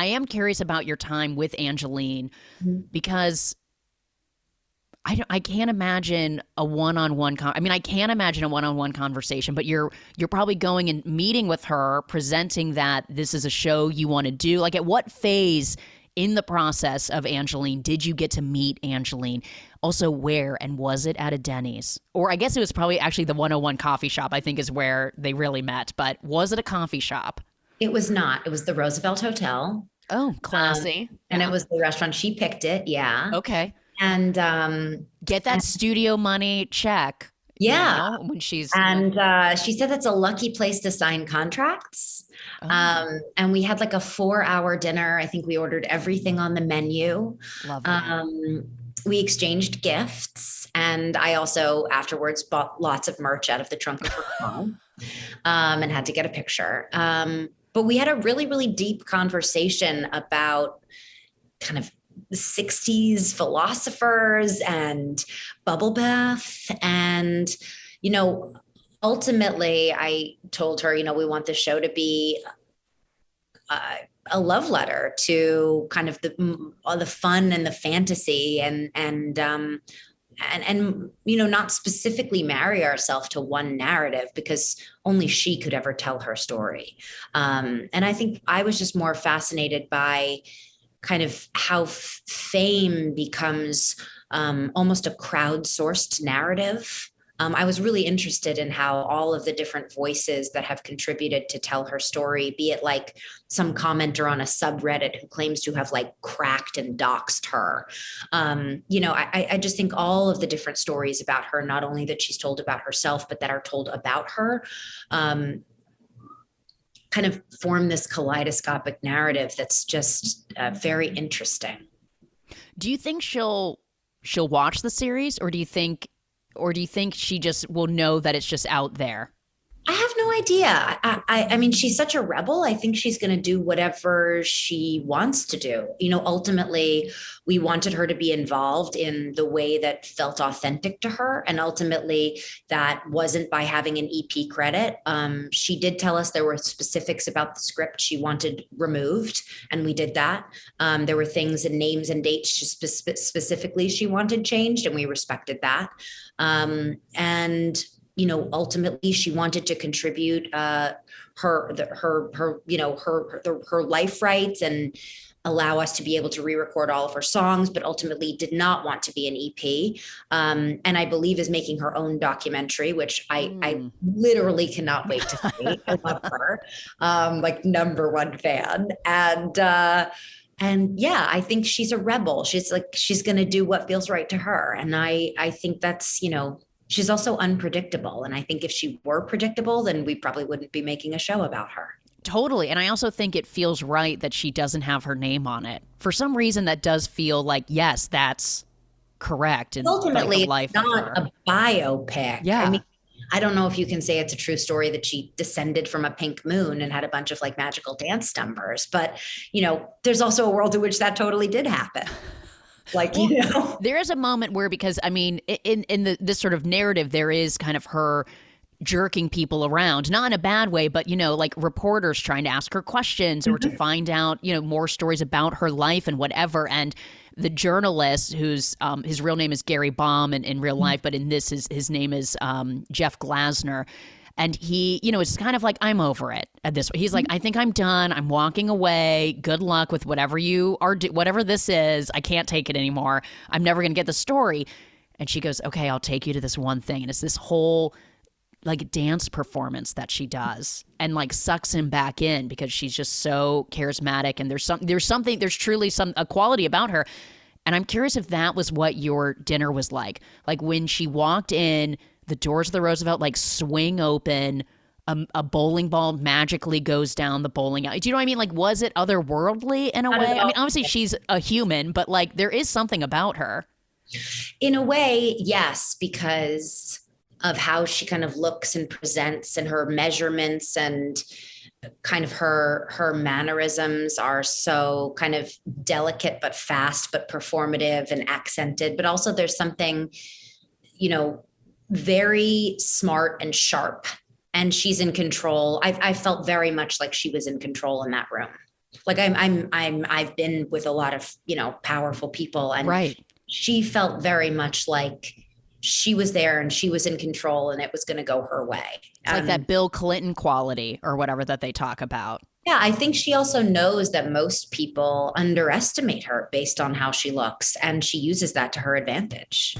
I am curious about your time with Angelyne because I can't imagine a one-on-one. I can't imagine a one-on-one conversation. But you're probably going and meeting with her, presenting that this is a show you want to do. Like, at what phase in the process of Angelyne did you get to meet Angelyne? Also, where, and was it at a Denny's? Or I guess it was probably actually the 101 coffee shop, I think, is where they really met. But was it a coffee shop? It was not. It was the Roosevelt Hotel. Oh, classy. And it Yeah. was the restaurant. She picked it. Yeah. Okay. And Get that studio money check. yeah. When she's And she said that's a lucky place to sign contracts. oh, And we had like a 4-hour dinner. I think we ordered everything on the menu. lovely. We exchanged gifts. And I also afterwards bought lots of merch out of the trunk of her car and had to get a picture. But we had a really, really deep conversation about kind of the 60s philosophers and bubble bath. And, ultimately I told her, we want the show to be a love letter to kind of the fun and the fantasy and not specifically marry ourselves to one narrative, because only she could ever tell her story. And I think I was just more fascinated by kind of how fame becomes almost a crowdsourced narrative. I was really interested in how all of the different voices that have contributed to tell her story, be it like some commenter on a subreddit who claims to have like cracked and doxed her. I just think all of the different stories about her, not only that she's told about herself, but that are told about her, kind of form this kaleidoscopic narrative that's just very interesting. Do you think she'll watch the series, or do you think she just will know that it's just out there? I have no idea. I mean, she's such a rebel. I think she's going to do whatever she wants to do. Ultimately, we wanted her to be involved in the way that felt authentic to her. And ultimately, that wasn't by having an EP credit. She did tell us there were specifics about the script she wanted removed, and we did that. There were things and names and dates specifically she wanted changed, and we respected that. And ultimately she wanted to contribute her life rights and allow us to be able to re-record all of her songs, but ultimately did not want to be an EP. And I believe is making her own documentary, which I literally cannot wait to see. I love her, like number one fan. And yeah, I think she's a rebel. She's going to do what feels right to her. And I think that's, she's also unpredictable. And I think if she were predictable, then we probably wouldn't be making a show about her. Totally. And I also think it feels right that she doesn't have her name on it. For some reason, that does feel like, yes, that's correct. And ultimately, like it's not a biopic. Yeah. I mean, I don't know if you can say it's a true story that she descended from a pink moon and had a bunch of like magical dance numbers. But, there's also a world in which that totally did happen. There is a moment where, because I mean, in this sort of narrative, there is kind of her jerking people around, not in a bad way, but like reporters trying to ask her questions or to find out more stories about her life and whatever. And the journalist, who's his real name is Gary Baum in real life, but in this his name is Jeff Glasner. And he, it's kind of like, I'm over it at this. He's like, I think I'm done. I'm walking away. Good luck with whatever you are, whatever this is. I can't take it anymore. I'm never going to get the story. And she goes, okay, I'll take you to this one thing. And it's this whole like dance performance that she does, and like sucks him back in because she's just so charismatic. And there's truly a quality about her. And I'm curious if that was what your dinner was like when she walked in, the doors of the Roosevelt like swing open, a bowling ball magically goes down the bowling alley. Do you know what I mean? Like, was it otherworldly in a way? I mean, obviously she's a human, but like there is something about her. In a way, yes, because of how she kind of looks and presents and her measurements and kind of her mannerisms are so kind of delicate, but fast, but performative and accented. But also there's something, very smart and sharp, and she's in control. I felt very much like she was in control in that room. Like I've been with a lot of, powerful people, and Right. she felt very much like she was there and she was in control and it was going to go her way. It's like that Bill Clinton quality or whatever that they talk about. Yeah, I think she also knows that most people underestimate her based on how she looks, and she uses that to her advantage.